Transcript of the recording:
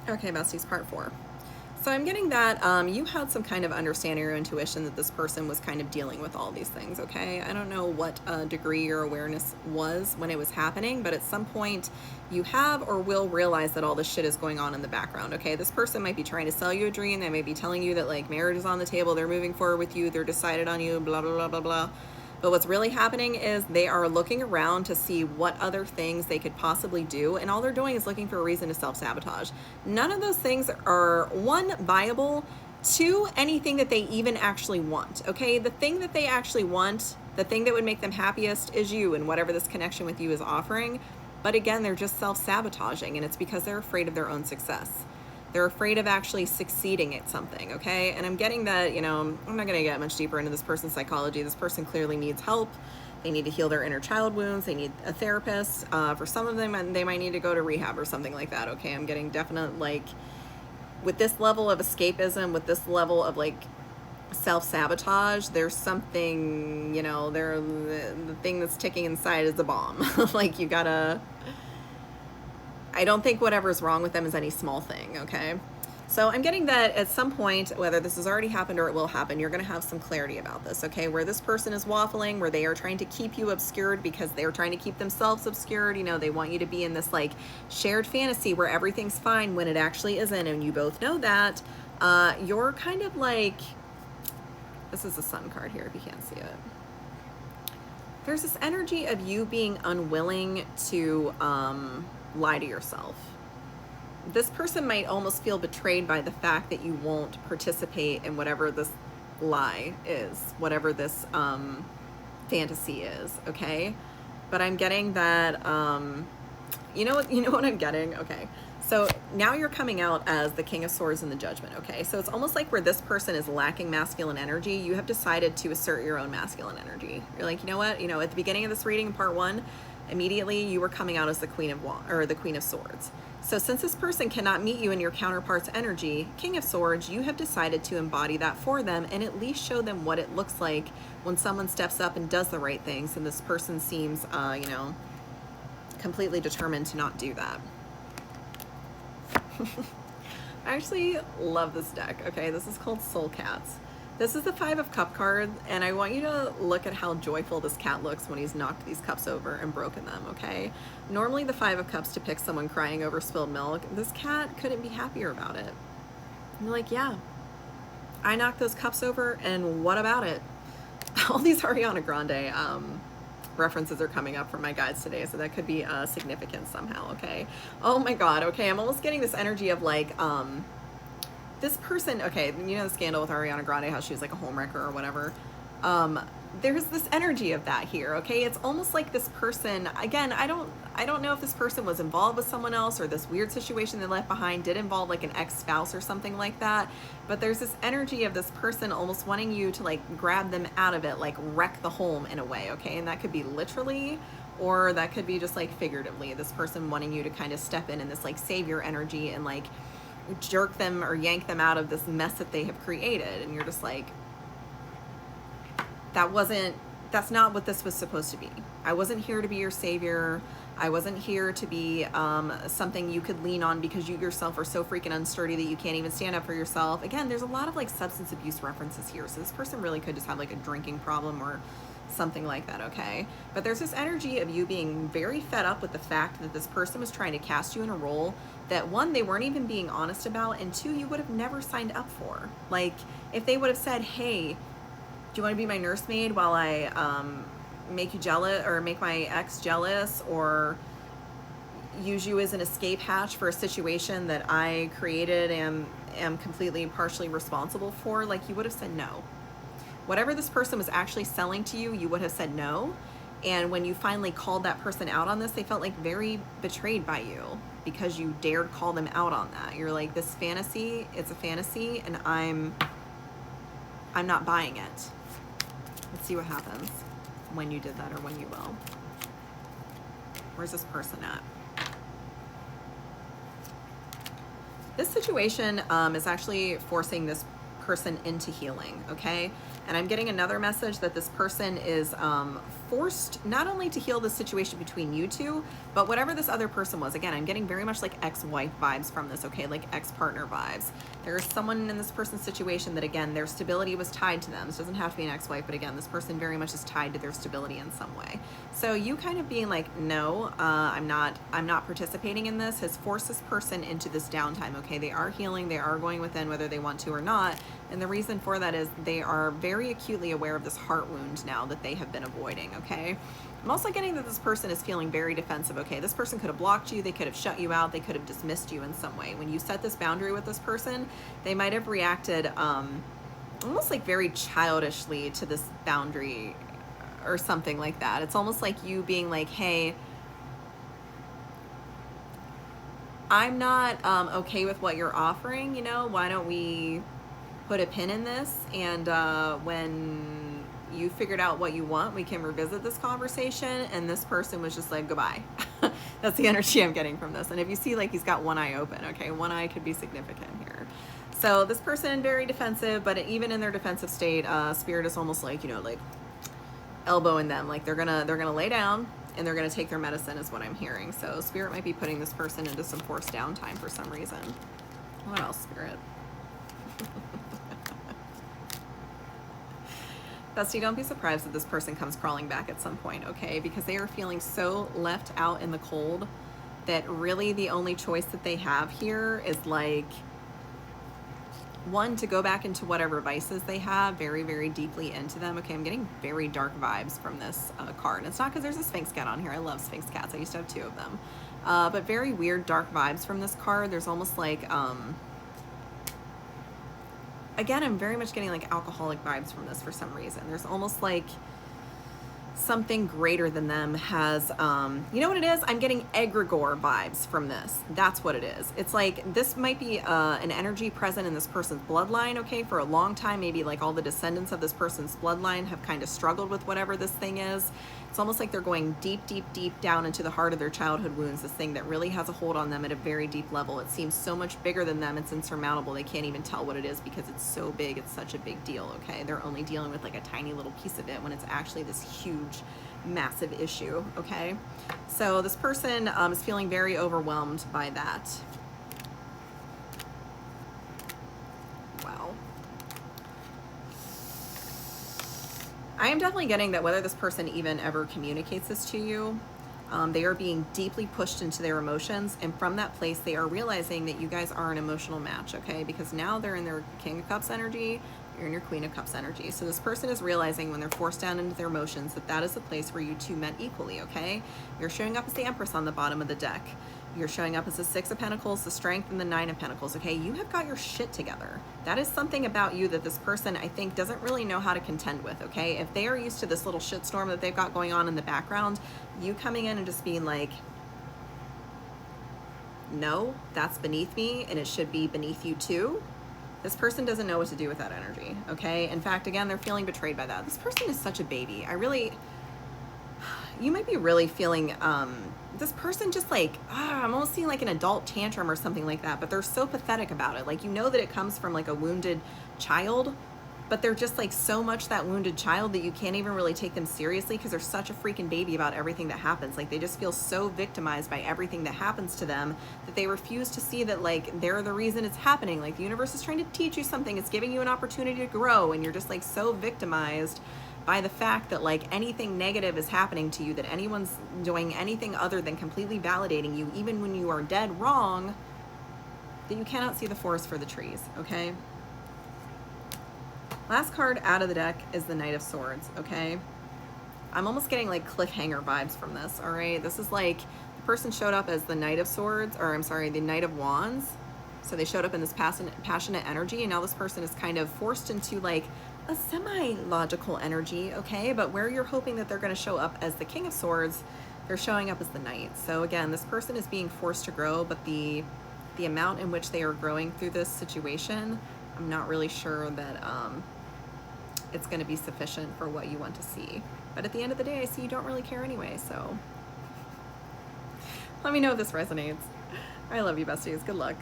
Okay, besties, part 4. So I'm getting that you had some kind of understanding or intuition that this person was kind of dealing with all these things, okay? I don't know what degree your awareness was when it was happening, but at some point you have or will realize that all this shit is going on in the background, okay? This person might be trying to sell you a dream. They may be telling you that, like, marriage is on the table, they're moving forward with you, they're decided on you, blah, blah, blah, blah, blah. But what's really happening is they are looking around to see what other things they could possibly do, and all they're doing is looking for a reason to self-sabotage. None of those things are, one, viable, two, anything that they even actually want, okay? The thing that they actually want, the thing that would make them happiest is you and whatever this connection with you is offering. But again, they're just self-sabotaging, and it's because they're afraid of their own success. They're afraid of actually succeeding at something, okay? And I'm getting that, you know, I'm not going to get much deeper into this person's psychology. This person clearly needs help. They need to heal their inner child wounds. They need a therapist. For some of them, they might need to go to rehab or something like that, okay? I'm getting definite, like, with this level of escapism, with this level of, like, self-sabotage, there's something, you know, the thing that's ticking inside is a bomb. Like, you gotta... I don't think whatever's wrong with them is any small thing, okay? So I'm getting that at some point, whether this has already happened or it will happen, you're going to have some clarity about this, okay? Where this person is waffling, where they are trying to keep you obscured because they're trying to keep themselves obscured. You know, they want you to be in this, like, shared fantasy where everything's fine when it actually isn't, and you both know that. You're kind of like... This is a sun card here, if you can't see it. There's this energy of you being unwilling to... lie to yourself. This person might almost feel betrayed by the fact that you won't participate in whatever this lie is, whatever this fantasy is, okay? But I'm getting that you know what I'm getting? Okay. So now you're coming out as the King of Swords in the Judgment, okay? So it's almost like where this person is lacking masculine energy, you have decided to assert your own masculine energy. You're like, you know what? You know, at the beginning of this reading in part 1, immediately you were coming out as the Queen of Swords. So since this person cannot meet you in your counterpart's energy, King of Swords, you have decided to embody that for them and at least show them what it looks like when someone steps up and does the right things, and this person seems, you know, completely determined to not do that. I actually love this deck, okay? This is called Soul Cats. This is the 5 of Cup card, and I want you to look at how joyful this cat looks when he's knocked these cups over and broken them, okay? Normally the 5 of Cups depicts someone crying over spilled milk. This cat couldn't be happier about it. And you're like, yeah, I knocked those cups over, and what about it? All these Ariana Grande references are coming up from my guides today, so that could be significant somehow, okay? Oh my god, okay, I'm almost getting this energy of, like, this person, okay, you know the scandal with Ariana Grande, how she was like a homewrecker or whatever. There's this energy of that here, okay? It's almost like this person, again, I don't know if this person was involved with someone else or this weird situation they left behind did involve like an ex-spouse or something like that, but there's this energy of this person almost wanting you to like grab them out of it, like wreck the home in a way, okay? And that could be literally, or that could be just like figuratively, this person wanting you to kind of step in this like savior energy and like jerk them or yank them out of this mess that they have created. And you're just like, that's not what this was supposed to be. I wasn't here to be your savior. I wasn't here to be something you could lean on because you yourself are so freaking unsturdy that you can't even stand up for yourself. Again, there's a lot of like substance abuse references here. So this person really could just have like a drinking problem or something like that, okay? But there's this energy of you being very fed up with the fact that this person was trying to cast you in a role that, one, they weren't even being honest about, and two, you would have never signed up for. Like, if they would have said, hey, do you want to be my nursemaid while I make you jealous, or make my ex jealous, or use you as an escape hatch for a situation that I created and am completely partially responsible for, like, you would have said no. Whatever this person was actually selling to you, you would have said no. And when you finally called that person out on this, they felt like very betrayed by you because you dared call them out on that. You're like, this fantasy, it's a fantasy, and I'm not buying it. Let's see what happens when you did that, or when you will. Where's this person at? This situation is actually forcing this person into healing, okay? And I'm getting another message that this person is forced not only to heal the situation between you two, but whatever this other person was. Again, I'm getting very much like ex-wife vibes from this, okay? Like ex-partner vibes. There's someone in this person's situation that, again, their stability was tied to them. This doesn't have to be an ex-wife, but again, this person very much is tied to their stability in some way. So you kind of being like, no, I'm not participating in this, has forced this person into this downtime, okay? They are healing, they are going within whether they want to or not. And the reason for that is they are very acutely aware of this heart wound now that they have been avoiding, okay? I'm also getting that this person is feeling very defensive, okay? This person could have blocked you, they could have shut you out, they could have dismissed you in some way. When you set this boundary with this person, they might have reacted almost like very childishly to this boundary or something like that. It's almost like you being like, hey, I'm not okay with what you're offering, you know, why don't we put a pin in this, and when you figured out what you want, we can revisit this conversation. And this person was just like, goodbye. That's the energy I'm getting from this. And if you see, like, he's got one eye open, okay, one eye could be significant here. So this person very defensive, but even in their defensive state, Spirit is almost like, you know, like elbowing them, like they're gonna lay down and they're gonna take their medicine is what I'm hearing. So Spirit might be putting this person into some forced downtime for some reason. What else, Spirit? Bestie, don't be surprised that this person comes crawling back at some point, okay? Because they are feeling so left out in the cold that really the only choice that they have here is like, one, to go back into whatever vices they have, very, very deeply into them. Okay, I'm getting very dark vibes from this card. And it's not because there's a Sphinx cat on here. I love Sphinx cats. I used to have 2 of them. But very weird dark vibes from this card. There's almost like... again, I'm very much getting like alcoholic vibes from this for some reason. There's almost like something greater than them has, you know what it is? I'm getting egregore vibes from this. That's what it is. It's like, this might be an energy present in this person's bloodline, okay? For a long time, maybe like all the descendants of this person's bloodline have kind of struggled with whatever this thing is. It's almost like they're going deep, deep, deep down into the heart of their childhood wounds, this thing that really has a hold on them at a very deep level. It seems so much bigger than them. It's insurmountable. They can't even tell what it is because it's so big. It's such a big deal, okay? They're only dealing with like a tiny little piece of it when it's actually this huge, massive issue, okay? So this person is feeling very overwhelmed by that. Wow. I am definitely getting that whether this person even ever communicates this to you, they are being deeply pushed into their emotions, and from that place they are realizing that you guys are an emotional match, okay? Because now they're in their King of Cups energy, you're in your Queen of Cups energy. So this person is realizing when they're forced down into their emotions that that is the place where you two met equally, okay? You're showing up as the Empress on the bottom of the deck. You're showing up as the 6 of Pentacles, the Strength, and the 9 of Pentacles, okay? You have got your shit together. That is something about you that this person, I think, doesn't really know how to contend with, okay? If they are used to this little shitstorm that they've got going on in the background, you coming in and just being like, no, that's beneath me, and it should be beneath you too. This person doesn't know what to do with that energy, okay? In fact, again, they're feeling betrayed by that. This person is such a baby. You might be really feeling, this person just like, I'm almost seeing like an adult tantrum or something like that, but they're so pathetic about it. Like, you know that it comes from like a wounded child, but they're just like so much that wounded child that you can't even really take them seriously because they're such a freaking baby about everything that happens. Like, they just feel so victimized by everything that happens to them that they refuse to see that like they're the reason it's happening. Like, the universe is trying to teach you something. It's giving you an opportunity to grow, and you're just like so victimized by the fact that like anything negative is happening to you, that anyone's doing anything other than completely validating you, even when you are dead wrong, that you cannot see the forest for the trees, okay? Last card out of the deck is the Knight of Swords, okay? I'm almost getting like cliffhanger vibes from this, all right? This is like the person showed up as the Knight of Swords, or I'm sorry, the Knight of Wands. So they showed up in this passionate energy, and now this person is kind of forced into like a semi-logical energy, okay? But where you're hoping that they're gonna show up as the King of Swords, they're showing up as the Knight. So again, this person is being forced to grow, but the amount in which they are growing through this situation, I'm not really sure that it's gonna be sufficient for what you want to see. But at the end of the day, I see you don't really care anyway, so let me know if this resonates. I love you, besties. Good luck.